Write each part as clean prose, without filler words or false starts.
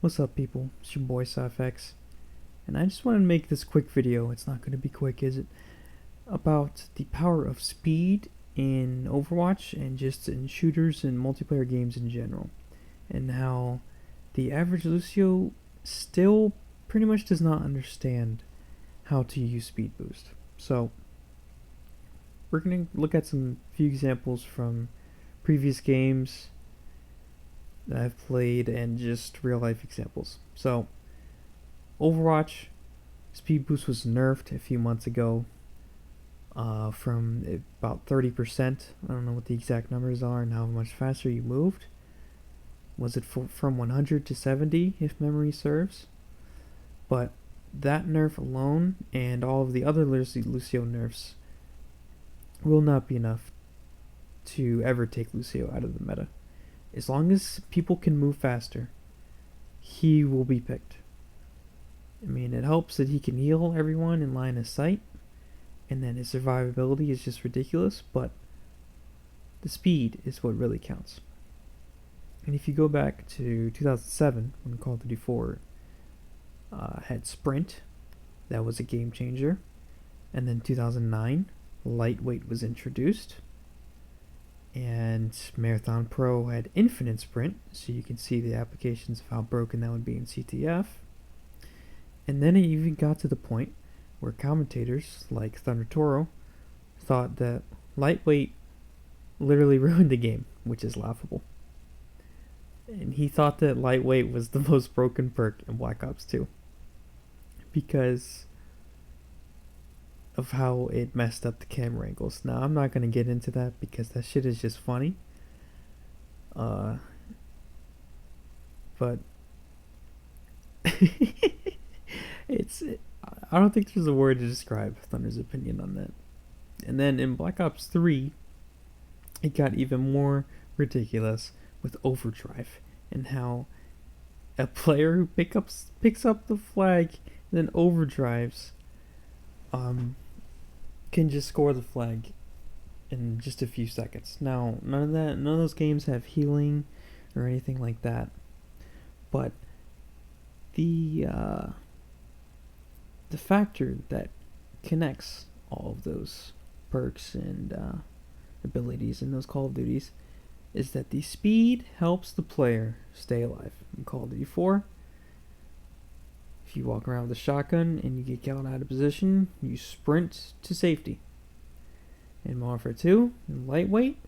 What's up, people? It's your boy SciFX, and I just wanted to make this quick video. It's not going to be quick, is it? About the power of speed in Overwatch and just in shooters and multiplayer games in general, and how the average Lucio still pretty much does not understand how to use speed boost. So, we're going to look at some few examples from previous games that I've played and just real life examples. So, Overwatch speed boost was nerfed a few months ago from about 30%. I don't know what the exact numbers are and how much faster you moved. Was it from 100 to 70, if memory serves? But that nerf alone and all of the other Lucio nerfs will not be enough to ever take Lucio out of the meta. As long as people can move faster, he will be picked. I mean, it helps that he can heal everyone in line of sight, and then his survivability is just ridiculous, but the speed is what really counts. And if you go back to 2007, when Call of Duty 4 had Sprint, that was a game changer. And then 2009, Lightweight was introduced. And Marathon Pro had Infinite Sprint, so you can see the applications of how broken that would be in CTF. And then it even got to the point where commentators like Thunder Toro thought that Lightweight literally ruined the game, which is laughable. And he thought that Lightweight was the most broken perk in Black Ops 2 because of how it messed up the camera angles. Now, I'm not going to get into that because that shit is just funny. But it's I don't think there's a word to describe Thunder's opinion on that. And then in Black Ops 3, it got even more ridiculous with Overdrive and how a player who picks up the flag and then overdrives can just score the flag in just a few seconds. Now, none of those games have healing or anything like that. But the factor that connects all of those perks and abilities in those Call of Duties is that the speed helps the player stay alive. In Call of Duty 4, if you walk around with a shotgun and you get killed out of position, you sprint to safety. In Modern Warfare 2, in Lightweight,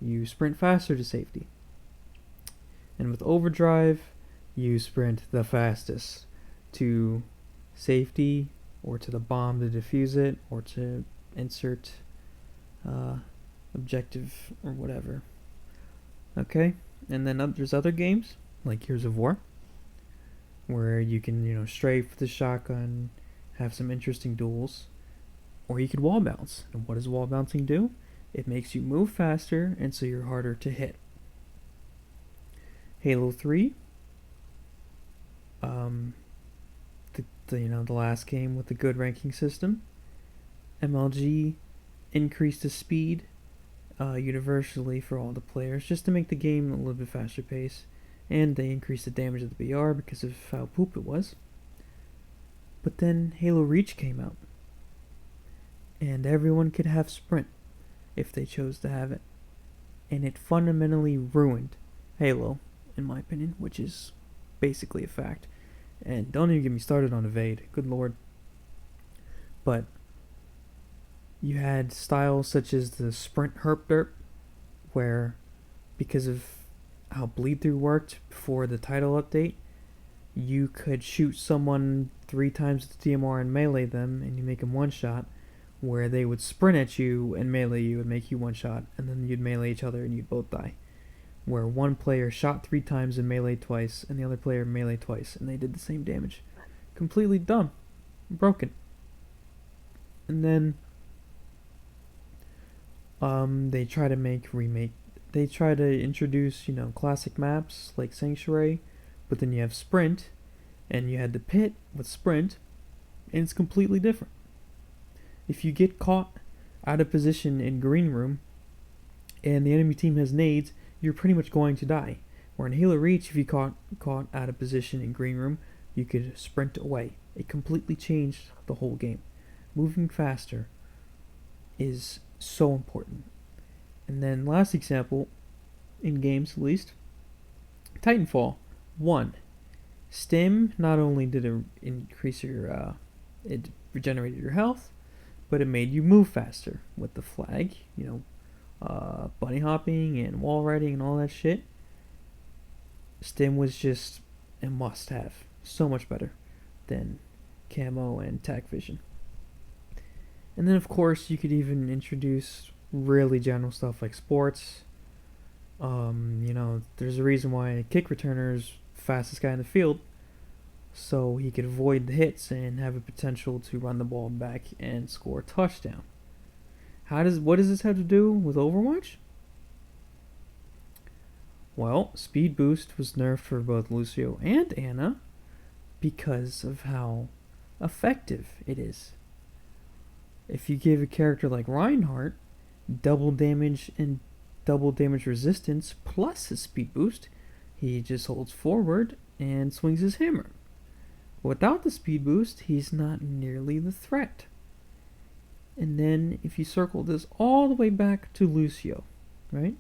you sprint faster to safety. And with Overdrive, you sprint the fastest to safety, or to the bomb to defuse it, or to insert objective or whatever. Okay? And then there's other games, like Gears of War, where you can, strafe the shotgun, have some interesting duels, or you could wall bounce. And what does wall bouncing do? It makes you move faster, and so you're harder to hit. Halo 3, the last game with the good ranking system, MLG increased the speed universally for all the players just to make the game a little bit faster pace, and they increased the damage of the BR because of how poop it was. But then Halo Reach came out, and everyone could have sprint if they chose to have it, and it fundamentally ruined Halo, in my opinion, which is basically a fact. And don't even get me started on evade, good lord. But you had styles such as the sprint herp derp, where because of how bleed through worked before the title update, you could shoot someone 3 times with the DMR and melee them, and you make them one shot, where they would sprint at you and melee you and make you one shot, and then you'd melee each other and you'd both die. Where one player shot 3 times and meleeed twice, and the other player meleeed twice, and they did the same damage. Completely dumb. Broken. And then they try to introduce, classic maps like Sanctuary, but then you have Sprint, and you had the Pit with Sprint, and it's completely different. If you get caught out of position in Green Room, and the enemy team has nades, you're pretty much going to die. Or in Halo Reach, if you caught out of position in Green Room, you could sprint away. It completely changed the whole game. Moving faster is so important. And then last example, in games at least, Titanfall 1. Stim, not only did it increase your, it regenerated your health, but it made you move faster with the flag, bunny hopping and wall riding and all that shit. Stim was just a must have. So much better than camo and tac vision. And then of course you could even introduce really general stuff like sports. There's a reason why kick returner is fastest guy in the field, so he could avoid the hits and have a potential to run the ball back and score a touchdown. What does this have to do with Overwatch? Well, speed boost was nerfed for both Lucio and Ana because of how effective it is. If you give a character like Reinhardt double damage and double damage resistance plus his speed boost, he just holds forward and swings his hammer. Without the speed boost, he's not nearly the threat. And then if you circle this all the way back to Lucio, right?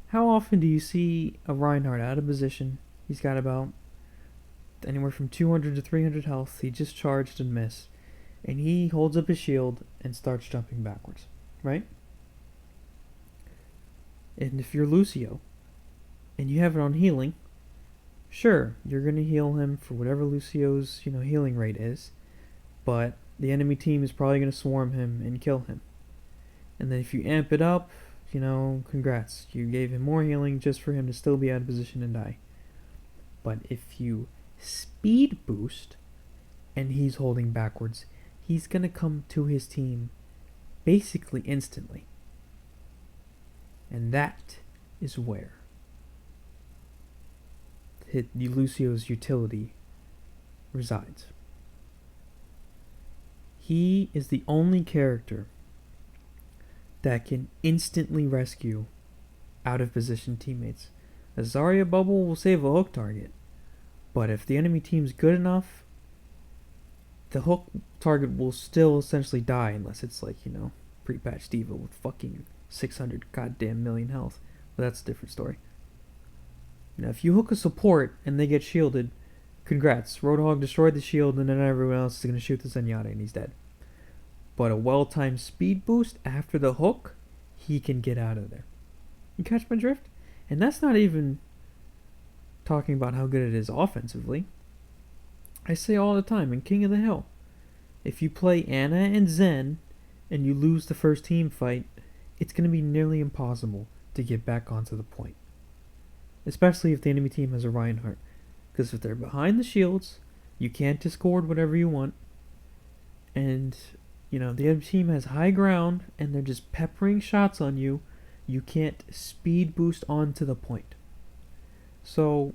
How often do you see a Reinhardt out of position? He's got about anywhere from 200 to 300 health. He just charged and missed. And he holds up his shield and starts jumping backwards, right? And if you're Lucio and you have it on healing, sure, you're going to heal him for whatever Lucio's, healing rate is, but the enemy team is probably going to swarm him and kill him. And then if you amp it up, congrats. You gave him more healing just for him to still be out of position and die. But if you speed boost and he's holding backwards, he's going to come to his team basically instantly. And that is where Lucio's utility resides. He is the only character that can instantly rescue out of position teammates. A Zarya bubble will save a hook target, but if the enemy team's good enough, the hook target will still essentially die unless it's like, pre-patch D.Va with fucking 600 goddamn million health. But that's a different story. If you hook a support and they get shielded, congrats. Roadhog destroyed the shield and then everyone else is going to shoot the Zenyatta and he's dead. But a well-timed speed boost after the hook, he can get out of there. You catch my drift? And that's not even talking about how good it is offensively. I say all the time in King of the Hill, if you play Ana and Zen and you lose the first team fight, it's going to be nearly impossible to get back onto the point. Especially if the enemy team has a Reinhardt. Because if they're behind the shields, you can't discord whatever you want. And, the other team has high ground and they're just peppering shots on you. You can't speed boost onto the point. So,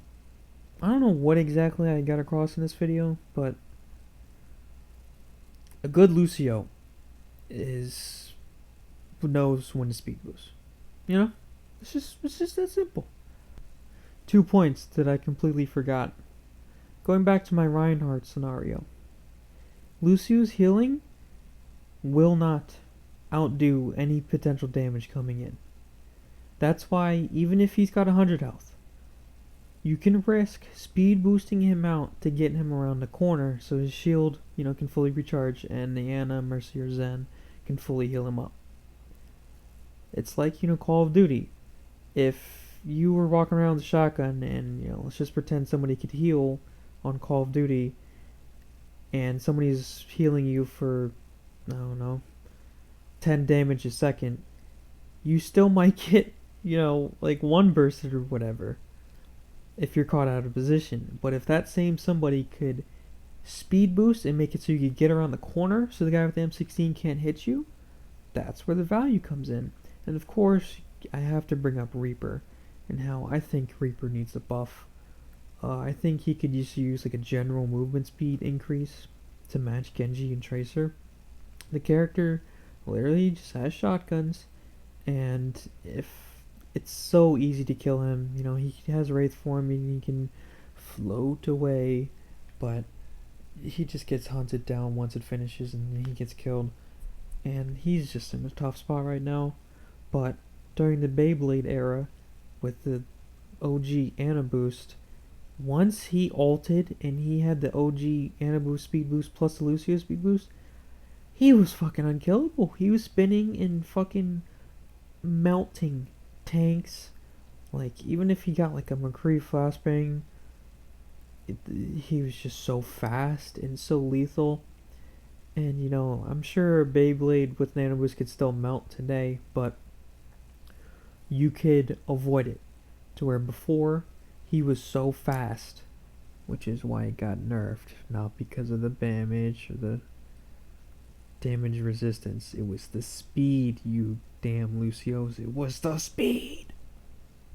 I don't know what exactly I got across in this video, but a good Lucio knows when to speed boost. It's just that simple. 2 points that I completely forgot. Going back to my Reinhardt scenario. Lucio's healing will not outdo any potential damage coming in. That's why, even if he's got 100 health, you can risk speed boosting him out to get him around the corner so his shield, can fully recharge and the Ana, Mercy, or Zen can fully heal him up. It's like, Call of Duty. If you were walking around with a shotgun and, let's just pretend somebody could heal on Call of Duty and somebody's healing you for, 10 damage a second, you still might get, like one bursted or whatever if you're caught out of position. But if that same somebody could speed boost and make it so you could get around the corner so the guy with the M16 can't hit you, that's where the value comes in. And of course, I have to bring up Reaper and how I think Reaper needs a buff. I think he could just use like a general movement speed increase to match Genji and Tracer. The character literally just has shotguns, and if it's so easy to kill him. You know, he has Wraith form and he can float away, but he just gets hunted down once it finishes and he gets killed. And he's just in a tough spot right now. But during the Beyblade era, with the OG Ana Boost, once he ulted and he had the OG Ana Boost speed boost plus the Lucio speed boost, he was fucking unkillable. He was spinning and fucking melting tanks. Like, even if he got like a McCree flashbang, he was just so fast and so lethal. And you know, I'm sure Beyblade with Nano Boost could still melt today, but you could avoid it. To where before, he was so fast, which is why it got nerfed, not because of the damage or the damage resistance. It was the speed, you damn Lucios. It was the speed.